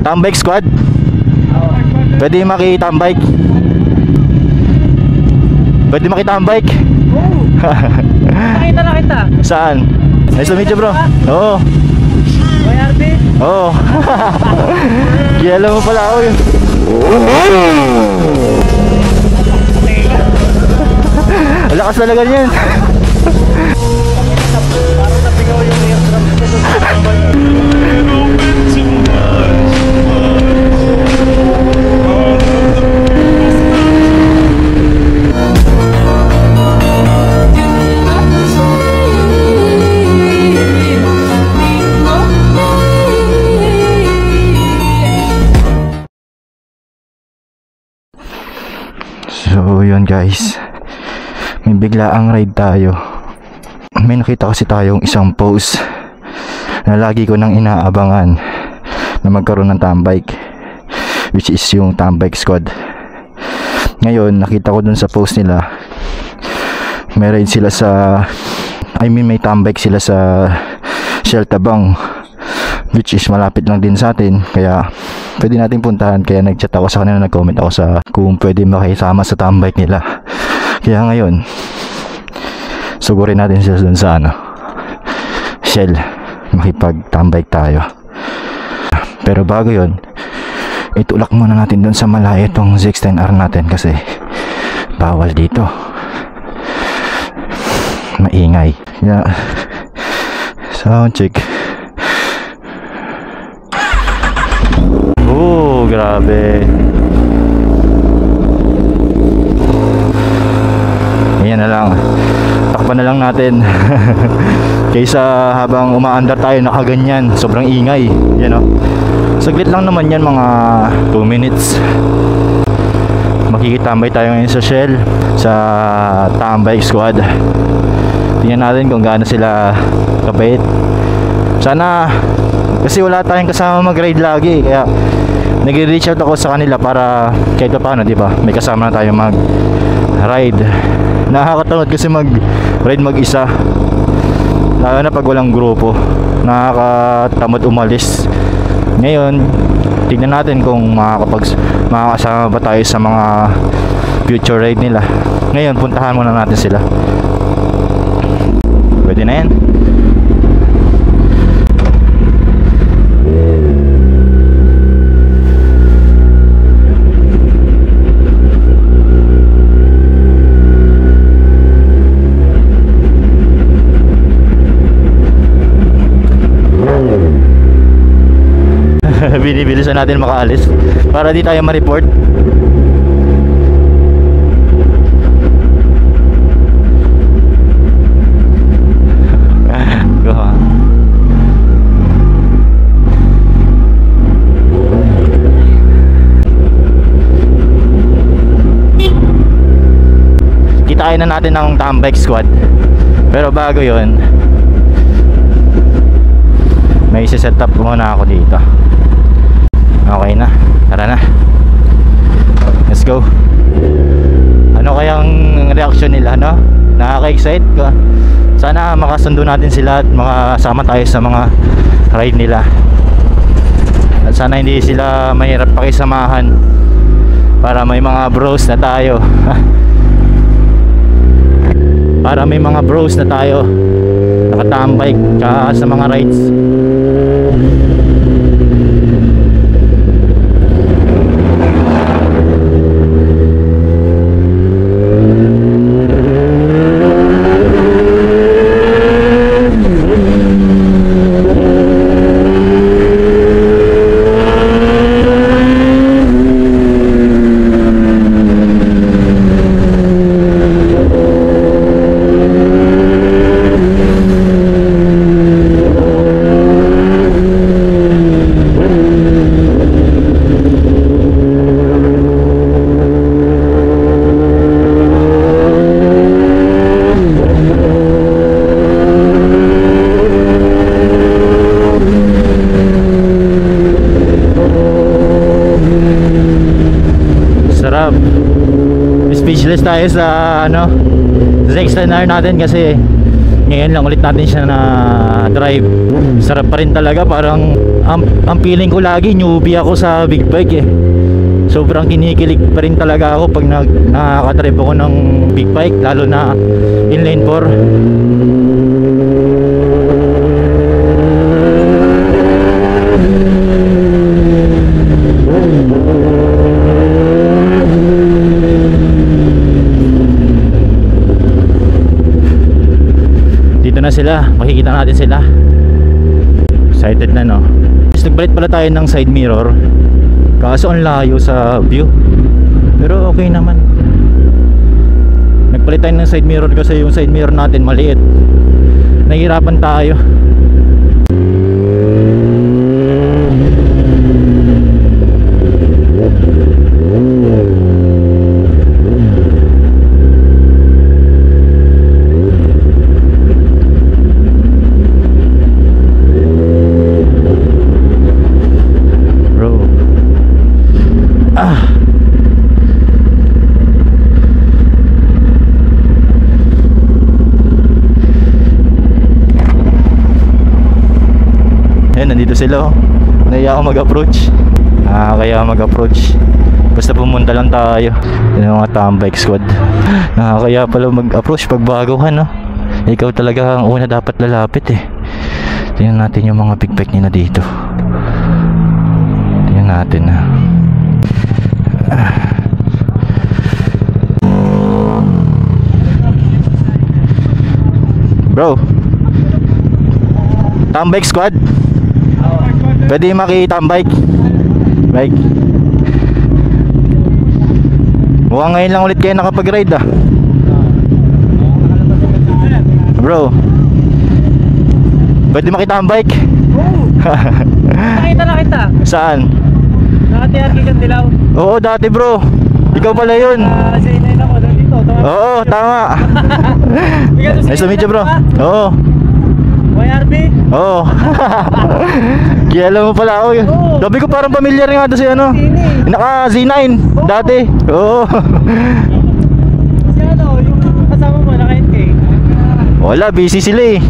Tambike squad. Pwede makitambike. Pwede makitambike. Nakita na kita. Saan? Nice to meet you, bro. Oo. YRB? Oo. Kiyala mo pala ako yun. Lakas talaga niyan. Parang napigaw yung eardrum ko sa tambay. So yun guys, may biglaang ride tayo. May nakita kasi tayong isang post na lagi ko nang inaabangan na magkaroon ng tambike, which is yung Tambike Squad. Ngayon nakita ko dun sa post nila, may ride sila sa, may tambike sila sa Shell Tabang, which is malapit lang din sa atin, kaya pwede natin puntahan. Kaya nag-chat ako sa kanila, nag-comment ako sa kung pwede makisama sa tambike nila. Kaya ngayon sugurin natin sila dun sa Shell, makipag-tambike tayo. Pero bago yun, itulak muna natin dun sa malayo itong ZX-10R natin kasi bawal dito, maingay. Sound check. Oh, grabe. Ayan na lang. Takpan na lang natin. Kaysa habang umaandar tayo nakaganyan, sobrang ingay. Yan o. Saglit lang naman yan, mga 2 minutes. Makikitambay tayo ngayon sa Shell, sa Tambike Squad. Tingnan natin kung gaano sila kabait. Sana, kasi wala tayong kasama mag-ride lagi, kaya nag-reach out ako sa kanila para kahit pa paano, di ba, may kasama na tayo mag-ride. Nakakatamad kasi mag-ride mag-isa, lalo na pag walang grupo. Nakakatamad umalis. Ngayon, tignan natin kung makakasama ba tayo sa mga future ride nila. Ngayon, puntahan muna natin sila. Pwede na yan. Binibilisan natin makaalis para di tayo ma-report. Kitain na natin ang Tambike Squad. Pero bago yon, may set up muna ako dito. Okay na, tara na, let's go. Ano kayang reaction nila, no? Nakaka-excite ka. Sana makasundo natin sila at makasama tayo sa mga ride nila. At sana hindi sila mahirap pakisamahan, para may mga bros na tayo. Para may mga bros na tayo nakatambike sa mga rides. Speechless tayo sa ZX-10R natin kasi Ngayon lang ulit natin siya na drive. Sarap pa rin talaga. Parang ang feeling ko lagi newbie ako sa big bike eh. Sobrang kinikilig pa rin talaga ako pag nakaka-drive ako ng big bike, lalo na inline 4. Dito na sila, makikita natin sila. Excited na, no? Nagbalik pala tayo ng side mirror, kaso ang layo sa view, pero okay naman. Nagpalit tayo ng side mirror kasi yung side mirror natin maliit. Nahihirapan tayo. Nandito sila, oh. Nahiya ako mag-approach. Kaya mag-approach. Basta pumunta lang tayo. Yung mga tambike squad. Kaya pala mag-approach pag baguhan, no? Ikaw talaga ang una dapat lalapit eh. Tingnan natin yung mga big bike nila dito. Tingnan natin, ha. Bro, tambike squad, pwede makitambike bike. Mukhang ngayon lang ulit kayo nakapag-ride, ah. Bro, pwede makitambike? Nakita na kita. Saan? Nakatiyarki kang dilaw. Oo, dati bro. Ikaw pala yun. Sa inayin ako, dito. Oo, tama. Nice to meet you, bro. Oo. YRB? Oo. Kilala mo pala ako yun. Oo. Sabi ko parang pamilyar nga doon si ano. Naka Z9 dati. Oo. Kasi ano, yung kasama mo, naka-NK. Wala, busy sila eh.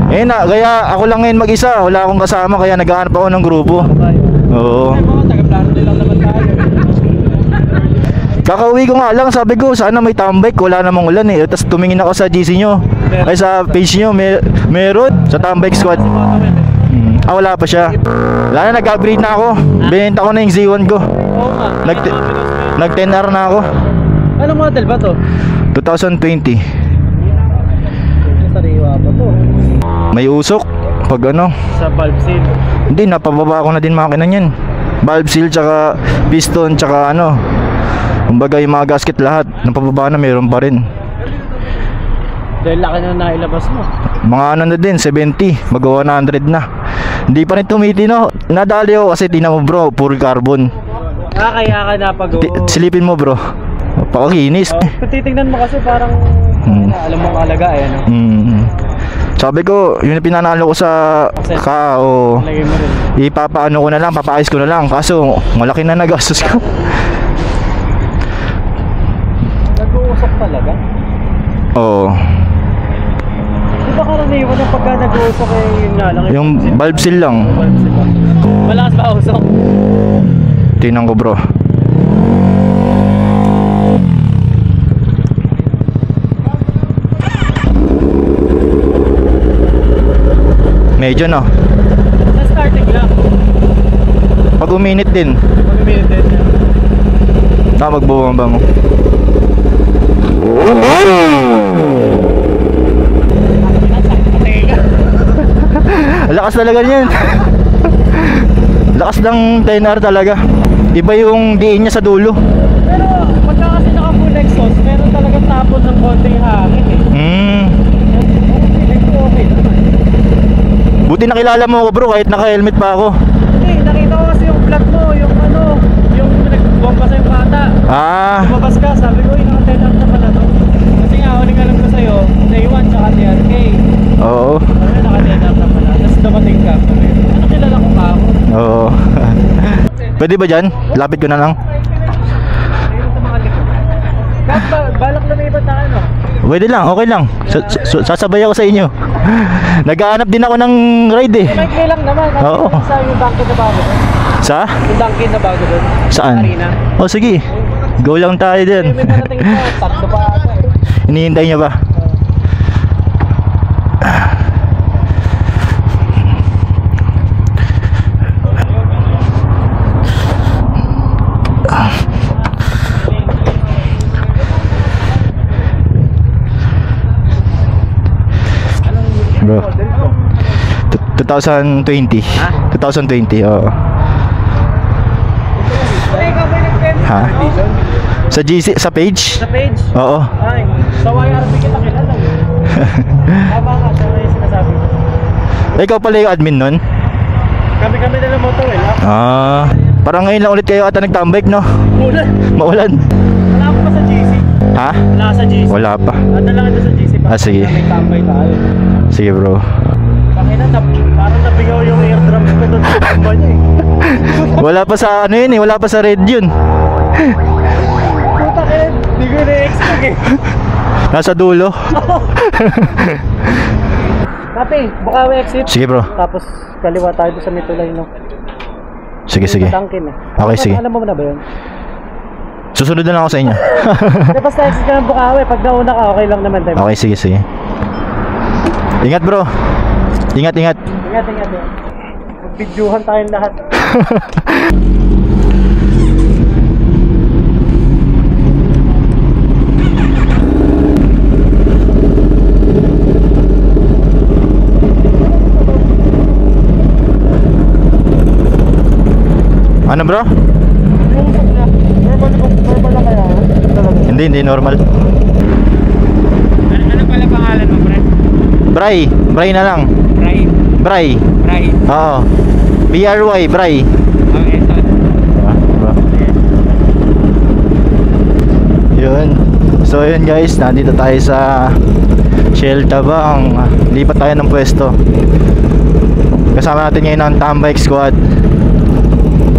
Kaya ako lang ngayon mag-isa. Wala akong kasama, kaya naghahanap ako ng grupo. Oo. Ay, mga taga-plano din lang naman tayo. Kakauwi ko nga lang, sabi ko sana may tambike, wala namang ulan eh. Tapos tumingin ako sa GC nyo, ay sa page nyo, meron sa tambike squad. Wala pa siya. Wala na, nag-upgrade na ako. Binenta ko na yung Z1 ko. Oo nga. Nag 10R na ako. Anong model ba to? 2020. Sariwa pa to. May usok pag ano. Sa valve seal. Hindi, napababa ko na din makina niyan. Valve seal, tsaka piston, tsaka ano, kumbaga yung mga gasket lahat napababa na, meron pa rin. Dahil laki na nailabas mo. Mga ano na din, 70, mag 100 na. Hindi pa rin tumitino. Nadali ako kasi tingnan mo bro, full carbon. Kaya ka napag-o. Silipin mo bro, pakakinis. Kung titignan mo kasi parang alam mo ang alaga eh, ano? Sabi ko, yun yung pinanalo ko sa kao. Lagay mo rin. Ipapaano ko na lang, papaayos ko na lang. Kaso, malaki na nagastos ko. Nag-uusap talaga? Oo. Di ba karaniwan yung pagka nag-uusap eh, yun nga lang? Yung valve seal lang. Valve seal lang. Malakas ba usok? Tingnan ko bro. Medyo no. Sa starting lang. Pag uminit din. Mag-minute din. Magbubamba mo. Lakas talaga niyan. Lakas ng 10R talaga. Iba yung diin niya sa dulo. Pero pagka kasi naka-full exhaust, meron talagang tapon ng konting hangin eh. Feeling ko okay naman. Buti nakilala mo ako bro, kahit naka-helmet pa ako. Hindi, nakita ko kasi yung vlog mo, yung ano, yung nagbomba sa yung bata. Lumabas ka, sabi ko, naka-10 up na pala to. Kasi nga, huling alam ko sa'yo, day 1 tsaka TRK. Oo. Sabi ko, naka-10 up na pala. Tapos dumating ka, sabi ko, ano kilala ko pa ako? Oo. Pwede ba dyan? Lapit ko na lang. Ayun sa mga likod. Kahit ba, balak lumipat na ano? Pwede lang, okay lang. Sasabay ako sa inyo. Naghahanap din ako ng ride eh. May lang naman. Oo. Sa yung Dunkin na bago doon. Sa? Yung Dunkin na bago doon. Saan? Arena. Oh, sige. Go lang tayo din. May parating ito. Tatlo pa ata eh. Hinihintay niya ba? Bro, 2020. 2020, oo. Ha? Sa GC, sa page? Sa page? Oo. Ay, sa YRB kita kilala. Tama nga, siya na yung sinasabi. Ikaw pala yung admin nun? Kami-kami na lang motor eh. Parang ngayon lang ulit kayo ata nagtambike, no? Maulan. Maulan. Wala ko pa sa GC. Ha? Wala ka sa GC. Wala pa. Dala ka sa GC pa. Sige. May tambay tayo. Sige, bro. Pakina, parang nabigaw yung airdrop ko doon sa tambay niya eh. Wala pa sa ano yun eh, wala pa sa red yun. Puta ka yun, hindi ko na-expect eh. Nasa dulo. Kape, Bukawi exit. Sige, bro. Tapos kaliwa tayo doon sa Mitulay, no? Sige, sige. Dunkin eh. Okay, sige. Alam mo na ba yun? Susunod na lang ako sa inyo. Kaya basta exit ka ng Bukawi, pag nauna ka, okay lang naman tayo. Okay, sige, sige. Ingat, bro. Ingat, ingat. Ingat, ingat eh. Mag-videohan tayong lahat. Ano, bro? Normal lang kaya? Hindi normal. Ano pala pangalan mo, pre? Bray. Bray na lang. Bray. Bray. Bray. Oo. BRY, Bray. Okay, so. Yun. So yun guys, nandito tayo sa Shell Tabang. Lipat tayo ng pwesto. Kasama natin ngayon ang Tambike Squad.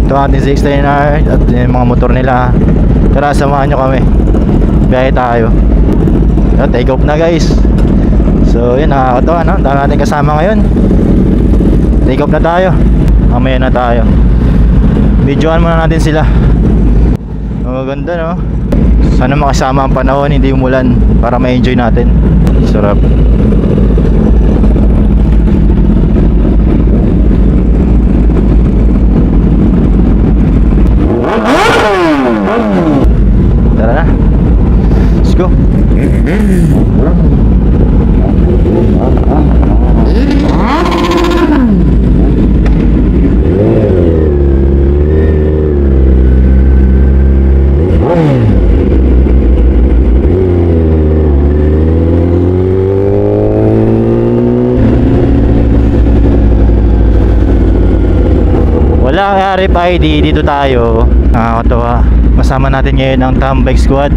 Ito ang ating 639R at yung mga motor nila. Tara, samahan nyo kami. Biyahe tayo. So, take off na guys. So yun, nakakatawa no? Dami natin kasama ngayon. Take off na tayo. Mamaya na tayo. Videoan muna natin sila. Maganda no? Sana makasama ang panahon, hindi umulan, para ma-enjoy natin. Sarap. Tara na. Let's go. Wala RFID, dito tayo. Nakakatawa. Kasama natin ngayon ang Tambike Squad.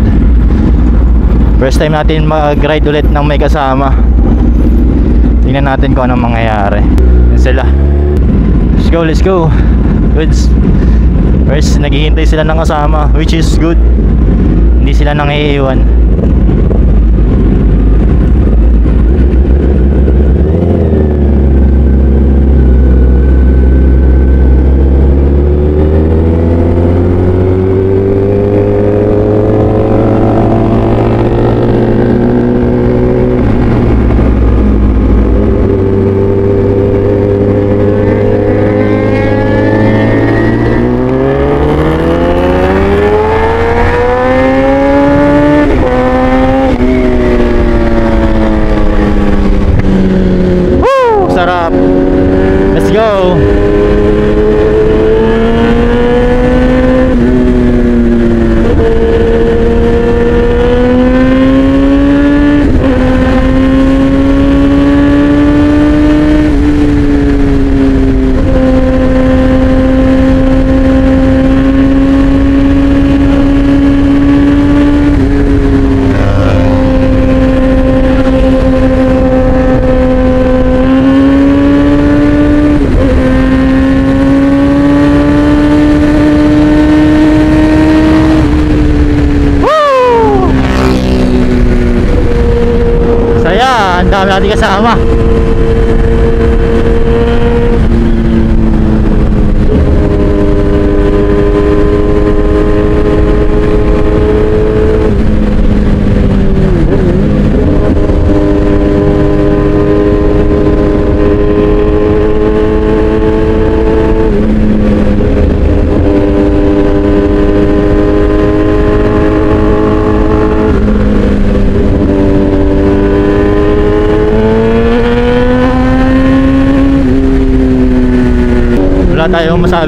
First time natin mag-ride ulit ng may kasama. Tingnan natin kung anong mangyayari. Yan sila. Let's go, let's go. Goods. First, naghihintay sila ng kasama, which is good. Hindi sila nang iiwan.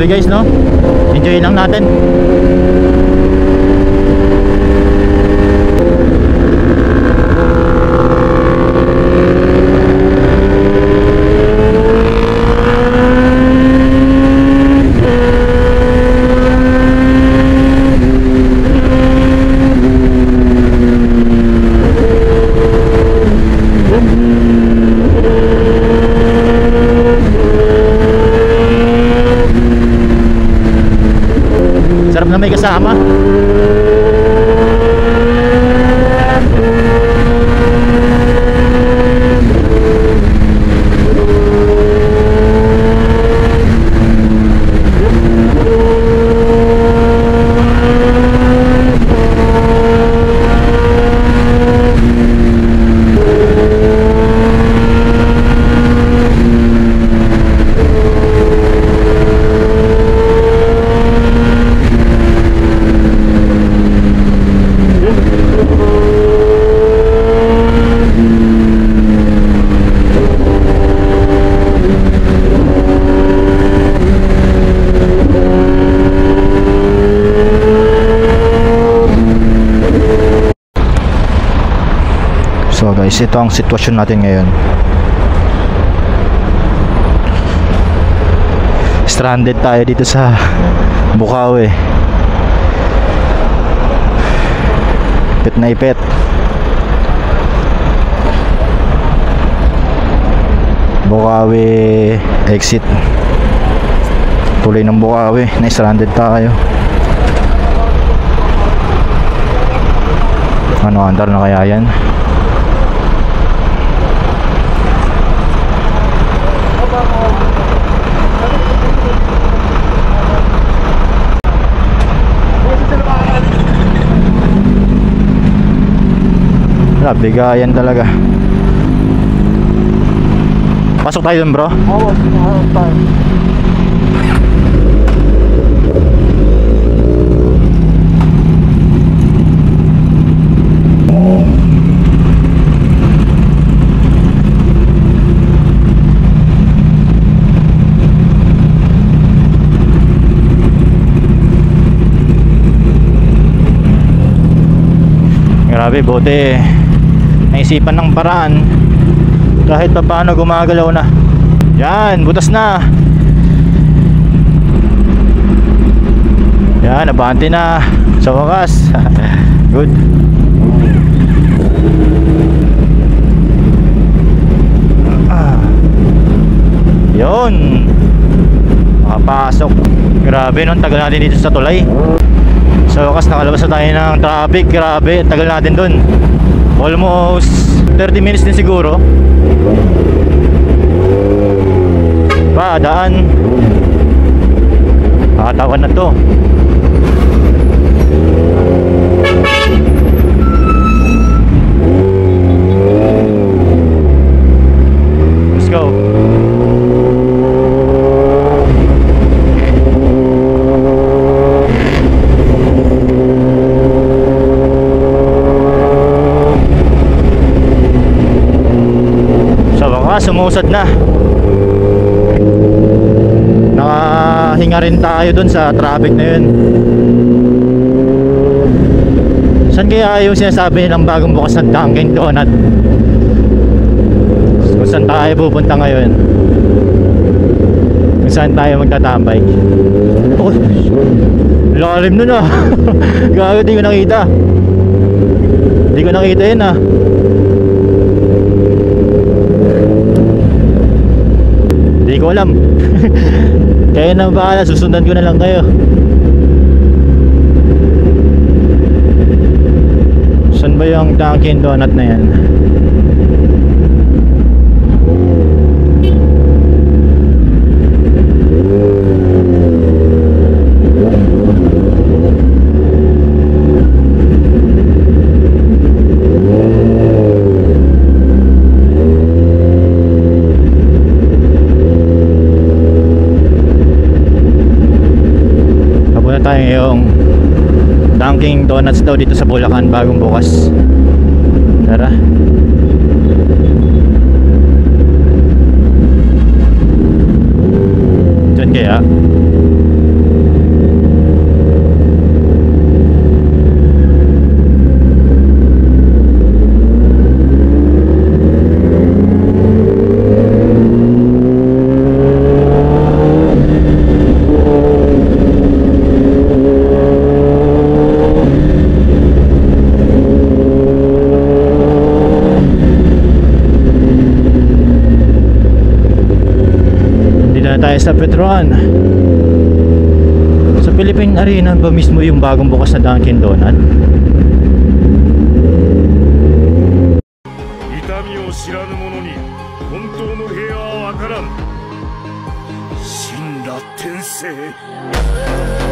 Sorry guys, no? Enjoy lang natin. Sarap na may kasama. So guys, ito ang sitwasyon natin ngayon. Stranded tayo dito sa Bukawi. Ipit na ipit. Bukawi exit. Tuloy ng Bukawi. Na-stranded tayo. Ano, andar na kaya yan? Bigayan talaga. Pasok tayo dun, bro. Oo, tayo. Grabe, buti naisipan ng paraan kahit pa paano gumagalaw na. Yan, butas na. Yan, nabante na sa wakas. Good. Yun, makapasok. Grabe, no, tagal natin dito sa tulay. Sa wakas nakalabas na tayo ng traffic. Grabe, tagal natin dun. Almost 30 minutes din siguro. Pa, daan. Nakatawan na to. Let's go. Sumusad na. Nakahinga rin tayo dun sa traffic na yun. Saan kaya yung sinasabi ng bagong bukas ng Dunkin Donut? Kung saan tayo pupunta ngayon? Kung saan tayo magtatambay? Oh, lalim nun ah. Gago, di ko nakita. Di ko nakita yun ah. Hindi ko alam. Kaya na bahala, susundan ko na lang kayo. Saan ba yung Dunkin Donut na yan? Tayo yung Dunkin Donuts daw dito sa Bulacan bagong bukas. Tara. Diyan kaya restaurant. Sa Philippine Arena ba mismo yung bagong bukas na Dunkin Donut? 痛みを知らぬ者に本当の平和は分からん。神羅転生。